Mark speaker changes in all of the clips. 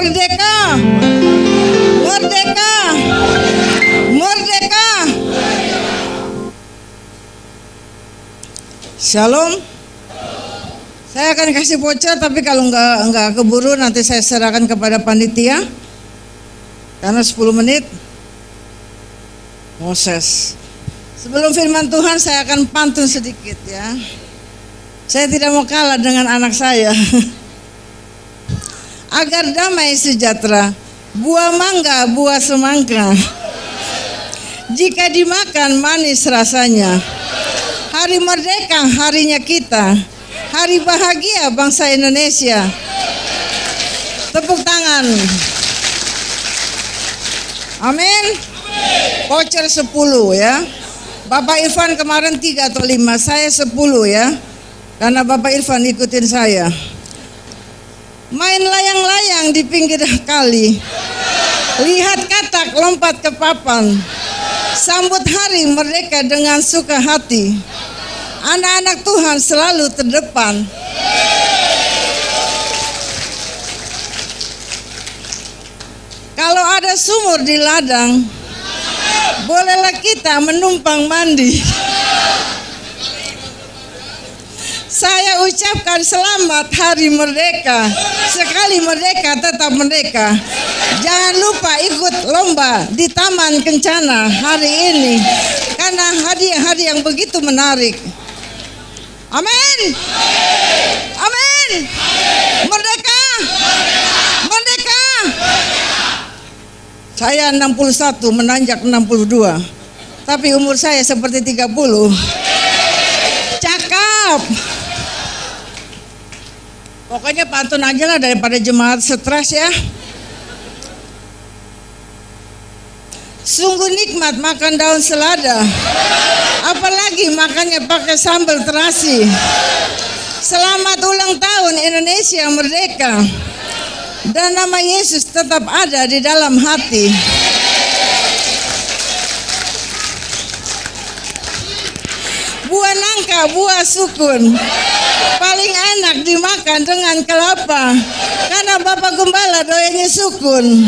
Speaker 1: Merdeka! Merdeka! Merdeka! Shalom. Saya akan kasih bocor, tapi kalau nggak keburu nanti saya serahkan kepada panitia. Karena 10 menit. Moses. Sebelum firman Tuhan saya akan pantun sedikit ya. Saya tidak mau kalah dengan anak saya. Agar damai sejahtera, buah mangga, buah semangka. Jika dimakan manis rasanya. Hari merdeka, harinya kita. Hari bahagia bangsa Indonesia. Tepuk tangan. Amin. Voucher 10 ya. Bapak Irfan kemarin 3 atau 5, saya 10 ya. Karena Bapak Irfan ikutin saya. Main layang-layang di pinggir kali. Lihat katak lompat ke papan. Sambut hari merdeka dengan suka hati. Anak-anak Tuhan selalu terdepan. Kalau ada sumur di ladang, bolehlah kita menumpang mandi. Saya ucapkan selamat hari merdeka. Sekali merdeka tetap merdeka. Jangan lupa ikut lomba di Taman Kencana hari ini. Karena hadiah-hadiah yang begitu menarik. Amin. Amin. Merdeka. Merdeka. Saya 61 menanjak 62. Tapi umur saya seperti 30. Cakep. Pokoknya pantun aja lah daripada jemaat stres ya. Sungguh nikmat makan daun selada. Apalagi makannya pakai sambal terasi. Selamat ulang tahun Indonesia merdeka. Dan nama Yesus tetap ada di dalam hati. Buah nangka, buah sukun. Paling enak dimakan dengan kelapa. Karena Bapak Gembala doyanya sukun.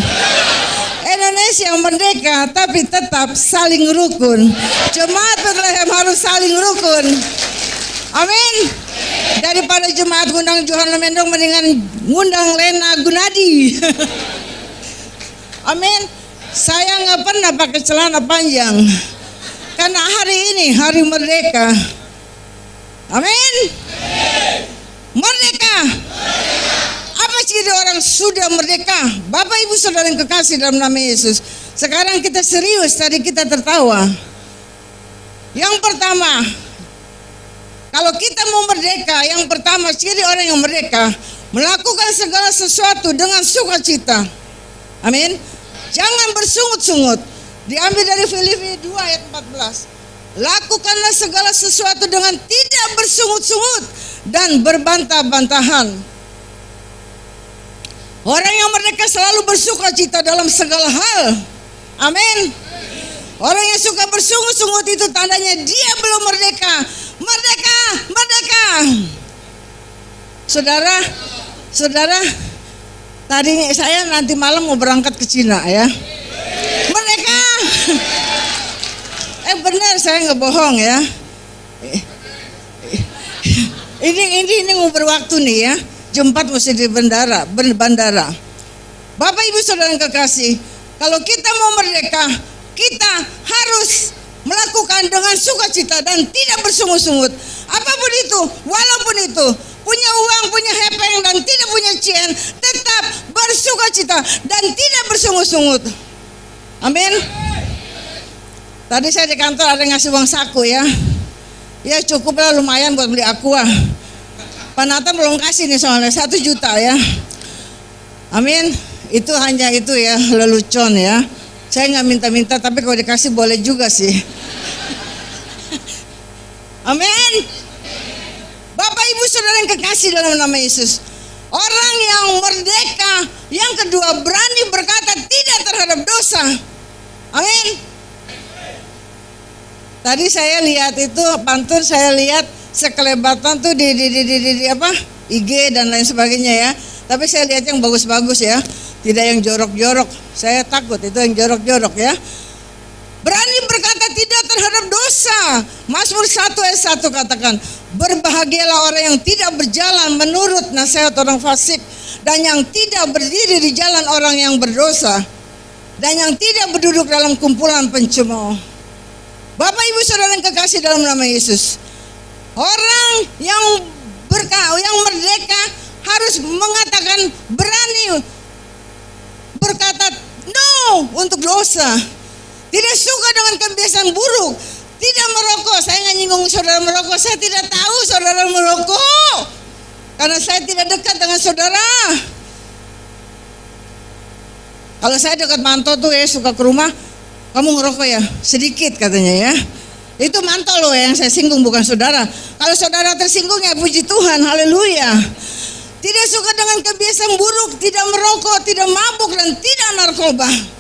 Speaker 1: Indonesia merdeka tapi tetap saling rukun. Jemaat Bethlehem harus saling rukun. Amin. Daripada jemaat ngundang Johan Lemendong mendingan ngundang Lena Gunadi. Amin. Saya nggak pernah pakai celana panjang karena hari ini hari merdeka. Amin. Merdeka. Apa ciri orang sudah merdeka? Bapak Ibu Saudara yang kekasih dalam nama Yesus. Sekarang kita serius, tadi kita tertawa. Yang pertama, kalau kita mau merdeka, yang pertama ciri orang yang merdeka melakukan segala sesuatu dengan sukacita. Amin. Jangan bersungut-sungut. Diambil dari Filipi 2 ayat 14. Lakukanlah segala sesuatu dengan tidak bersungut-sungut dan berbantah-bantahan. Orang yang merdeka selalu bersukacita dalam segala hal. Amin. Orang yang suka bersungut-sungut itu tandanya dia belum merdeka. Merdeka, merdeka. Saudara, tadi saya nanti malam mau berangkat ke Cina ya. Merdeka. Benar, saya nggak bohong ya. Ini nguber waktu nih ya. Jam 4 mesti di bandara. Bapak Ibu Saudara yang kekasih, kalau kita mau merdeka, kita harus melakukan dengan sukacita dan tidak bersungut-sungut. Apapun itu, walaupun itu punya uang, punya hepeng dan tidak punya cien, tetap bersukacita dan tidak bersungut-sungut. Amin. Tadi saya di kantor ada yang ngasih uang saku ya. Ya cukuplah, lumayan buat beli aqua. Pak Nathan belum kasih nih soalnya 1 juta ya. Amin. Itu hanya itu ya, lelucon ya. Saya nggak minta-minta, tapi kalau dikasih boleh juga sih. Amin. Bapak Ibu Saudara yang kekasih dalam nama Yesus, orang yang merdeka, yang kedua berani berkata tidak terhadap dosa. Amin. Tadi saya lihat itu pantun, saya lihat sekelebatan tuh di apa IG dan lain sebagainya ya. Tapi saya lihat yang bagus-bagus ya. Tidak yang jorok-jorok. Saya takut itu yang jorok-jorok ya. Berani berkata tidak terhadap dosa. Mazmur 1 ayat 1 katakan, berbahagialah orang yang tidak berjalan menurut nasihat orang fasik, dan yang tidak berdiri di jalan orang yang berdosa, dan yang tidak berduduk dalam kumpulan pencemooh. Bapak Ibu Saudara yang kekasih dalam nama Yesus, orang yang merdeka harus mengatakan, berani berkata no untuk dosa. Tidak suka dengan kebiasaan buruk. Tidak merokok. Saya nggak nyinggung saudara merokok. Saya tidak tahu saudara merokok, karena saya tidak dekat dengan saudara. Kalau saya dekat Manto tuh ya, suka ke rumah, kamu ngerokok ya? Sedikit katanya ya. Itu Manto loh yang saya singgung, bukan saudara. Kalau saudara tersinggung ya puji Tuhan, haleluya. Tidak suka dengan kebiasaan buruk, tidak merokok, tidak mabuk, dan tidak narkoba.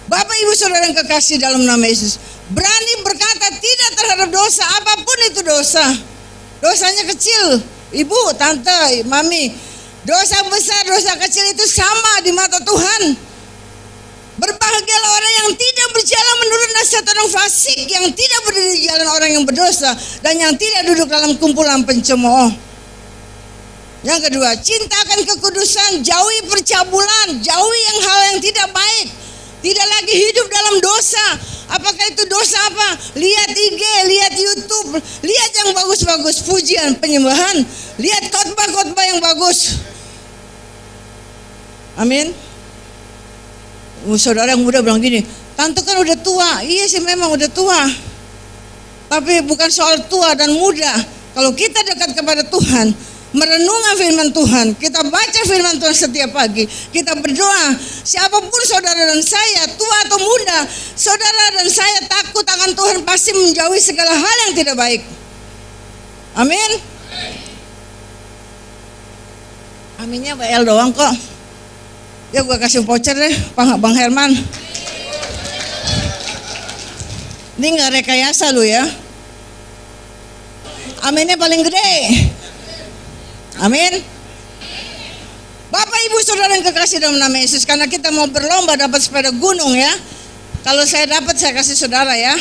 Speaker 1: Bapak Ibu Saudara yang kekasih dalam nama Yesus, berani berkata tidak terhadap dosa, apapun itu dosa. Dosanya kecil, ibu, tante, mami. Dosa besar, dosa kecil itu sama di mata Tuhan. Berbahagialah orang yang tidak berjalan menurut nasihat orang fasik, yang tidak berdiri di jalan orang yang berdosa, dan yang tidak duduk dalam kumpulan pencemooh. Yang kedua, cintakan kekudusan, jauhi percabulan, jauhi hal yang tidak baik. Tidak lagi hidup dalam dosa. Apakah itu dosa apa? Lihat IG, lihat YouTube, lihat yang bagus-bagus, pujian, penyembahan, lihat khotbah-khotbah yang bagus. Amin. Saudara yang muda bilang gini, tante kan udah tua. Iya sih memang udah tua, tapi bukan soal tua dan muda. Kalau kita dekat kepada Tuhan, merenungkan firman Tuhan, kita baca firman Tuhan setiap pagi, kita berdoa, siapapun saudara dan saya, tua atau muda, saudara dan saya takut akan Tuhan pasti menjauhi segala hal yang tidak baik. Amin. Aminnya Mbak El doang kok. Ya gue kasih voucher deh, Bang Herman. Ini gak rekayasa lu ya. Aminnya paling gede. Amin. Bapak Ibu Saudara yang kekasih dalam nama Yesus, karena kita mau berlomba dapat sepeda gunung ya. Kalau saya dapat saya kasih saudara ya.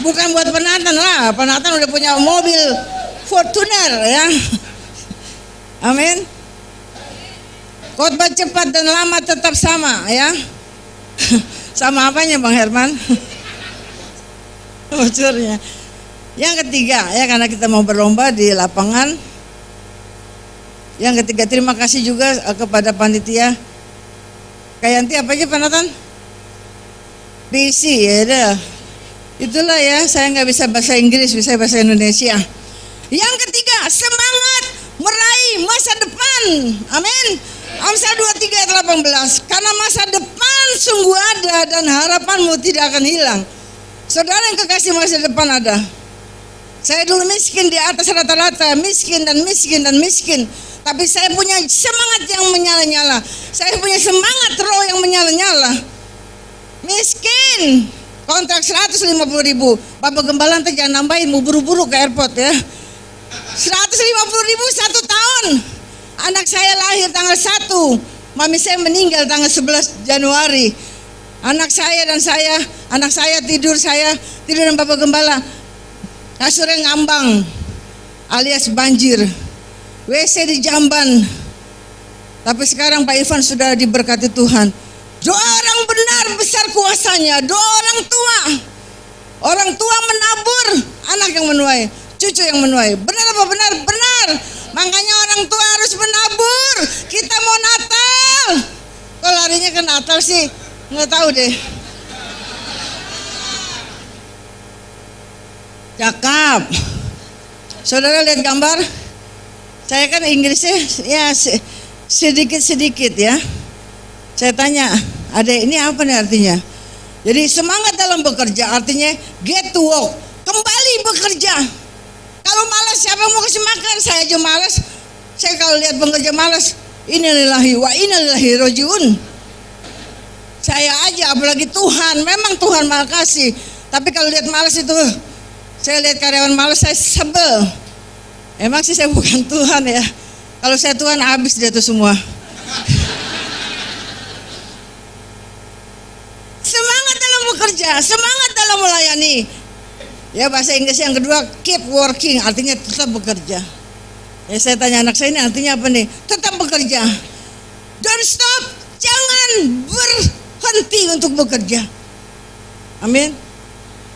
Speaker 1: Bukan buat penatan lah, penatan udah punya mobil Fortuner ya. Amin. Khotbah cepat dan lama tetap sama ya. Sama apanya Bang Herman? Vouchernya. Yang ketiga ya, karena kita mau berlomba di lapangan. Yang ketiga, terima kasih juga kepada panitia. Kayanti apa aja penonton? PC ya dah. Itulah ya, saya nggak bisa bahasa Inggris, bisa bahasa Indonesia. Yang ketiga, semangat meraih masa depan. Amin. Amsal 23 ayat 18. Karena masa depan sungguh ada dan harapanmu tidak akan hilang. Saudara yang kekasih, masa depan ada. Saya dulu miskin di atas rata-rata, miskin dan miskin dan miskin. Tapi saya punya semangat yang menyala-nyala. Saya punya semangat roh yang menyala-nyala. Miskin, kontrak 150.000. Bapak Gembala nanti jangan nambahin, mau buru-buru ke airport ya. 150.000 1 tahun. Anak saya lahir tanggal 1, mami saya meninggal tanggal 11 Januari. Anak saya tidur dengan Bapak Gembala. Kasurnya ngambang alias banjir, WC di jamban. Tapi sekarang Pak Ivan sudah diberkati Tuhan. Doa orang benar besar kuasanya. Doa orang tua menabur, anak yang menuai, cucu yang menuai. Benar apa benar? Benar. Makanya orang tua harus menabur. Kita mau Natal, kok larinya ke Natal sih? Nggak tahu deh. Cakap. Saudara lihat gambar? Saya kan Inggrisnya ya sedikit-sedikit ya. Saya tanya, adek ini apa nih artinya? Jadi semangat dalam bekerja artinya get to work, kembali bekerja. Kalau malas siapa mau kasih makan? Saya aja malas. Saya kalau lihat pekerja malas, innalillahi wa inna ilaihi rajiun. Saya aja, apalagi Tuhan, memang Tuhan maha kasih. Tapi kalau lihat malas itu, saya lihat karyawan malas saya sebel. Emang sih saya bukan Tuhan ya. Kalau saya Tuhan, habis dia tuh semua. Semangat dalam bekerja, semangat dalam melayani. Ya, bahasa Inggris yang kedua, keep working, artinya tetap bekerja. Ya, saya tanya anak saya, ini artinya apa nih? Tetap bekerja. Don't stop, jangan berhenti untuk bekerja. Amin.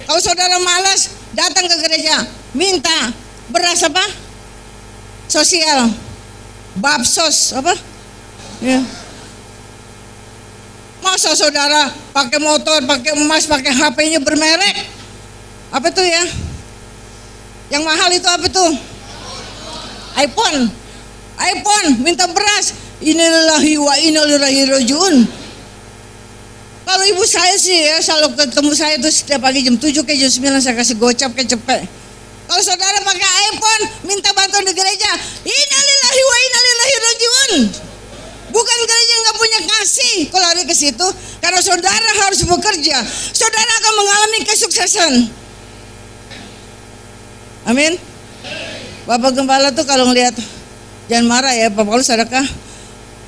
Speaker 1: Kalau saudara malas datang ke gereja, minta beras apa? Sosial, babsos apa? Ya. Masa saudara pakai motor, pakai emas, pakai HP-nya bermerek? Apa tuh ya? Yang mahal itu apa tuh? iPhone, minta beras. Innalillahi wa inna ilaihi rajiun. Kalau ibu saya sih ya, selalu ketemu saya tuh setiap pagi jam 7 ke jam 9 saya kasih gocap ke cepet. Kalau saudara pakai iPhone, minta bantuan di gereja, innalillahi wa inna ilaihi rajiun. Bukan gereja nggak punya kasih kalau lari ke situ, karena saudara harus bekerja. Saudara akan mengalami kesuksesan. Amin. Bapak Gembala tuh kalau ngelihat, jangan marah ya, Pak Paulus adakah?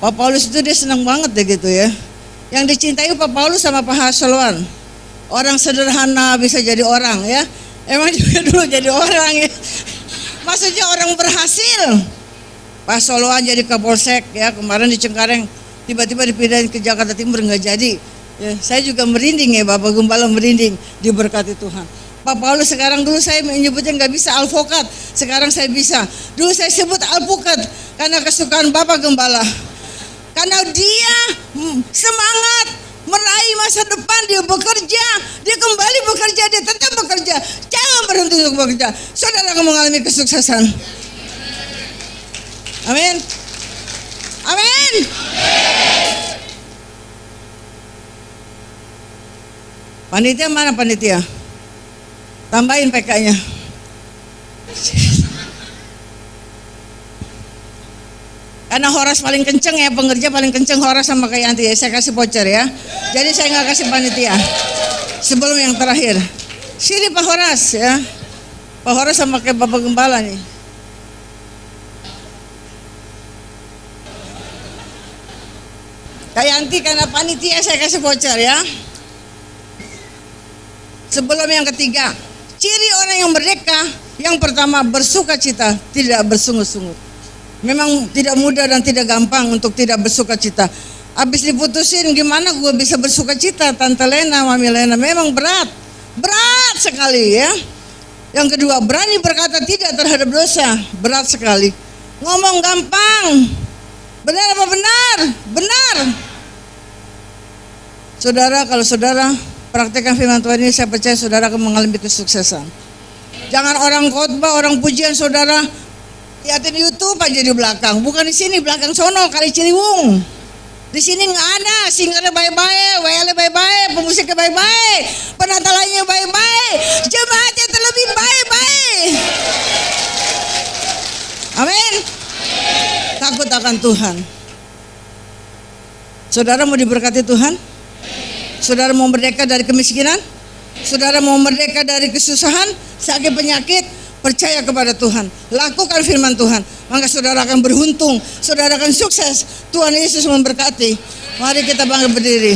Speaker 1: Pak Paulus itu dia senang banget deh gitu ya. Yang dicintai Pak Paulus sama Pak Hasolwan. Orang sederhana bisa jadi orang ya. Emang juga dulu jadi orang ya. Maksudnya orang berhasil. Pak Hasolwan jadi Kapolsek ya, kemarin di Cengkareng tiba-tiba dipindahin ke Jakarta Timur nggak jadi. Ya, saya juga merinding ya, Bapak Gembala merinding, diberkati Tuhan. Pak Paulus sekarang, dulu saya menyebutnya nggak bisa alvokat, sekarang saya bisa. Dulu saya sebut alpukat karena kesukaan Bapak Gembala. Karena dia semangat meraih masa depan, dia bekerja, dia kembali bekerja, dia tetap bekerja. Jangan berhenti untuk bekerja. Saudara akan mengalami kesuksesan. Amin. Amin. Panitia mana panitia? Tambahin PK-nya. Karena Horas paling kenceng ya, pengerja paling kenceng Horas sama kayak Yanti ya. Saya kasih voucher ya. Jadi saya nggak kasih panitia. Sebelum yang terakhir. Sini Pak Horas ya. Pak Horas sama kayak Bapak Gembala nih. Kayak Yanti karena panitia saya kasih voucher ya. Sebelum yang ketiga, ciri orang yang merdeka, yang pertama bersuka cita, tidak bersungut-sungut. Memang tidak mudah dan tidak gampang untuk tidak bersuka cita. Habis diputusin gimana gue bisa bersuka cita, Tante Lena, Mami Lena, memang berat sekali ya. Yang kedua, berani berkata tidak terhadap dosa, berat sekali. Ngomong gampang, benar apa benar? Benar. Saudara, kalau saudara praktekkan firman Tuhan ini, saya percaya saudara akan mengalami kesuksesan. Jangan orang khotbah, orang pujian saudara lihatin YouTube aja di belakang, bukan di sini belakang sono Kali Ciliwung. Di sini nggak ada, singernya baik-baik, WL baik-baik, pemusiknya baik-baik, penatalannya baik-baik, jemaatnya terlebih baik-baik. Amin. Takut akan Tuhan. Saudara mau diberkati Tuhan? Saudara mau merdeka dari kemiskinan? Saudara mau merdeka dari kesusahan, sakit penyakit? Percaya kepada Tuhan, lakukan firman Tuhan, maka saudara akan beruntung, saudara akan sukses. Tuhan Yesus memberkati. Mari kita bangkit berdiri.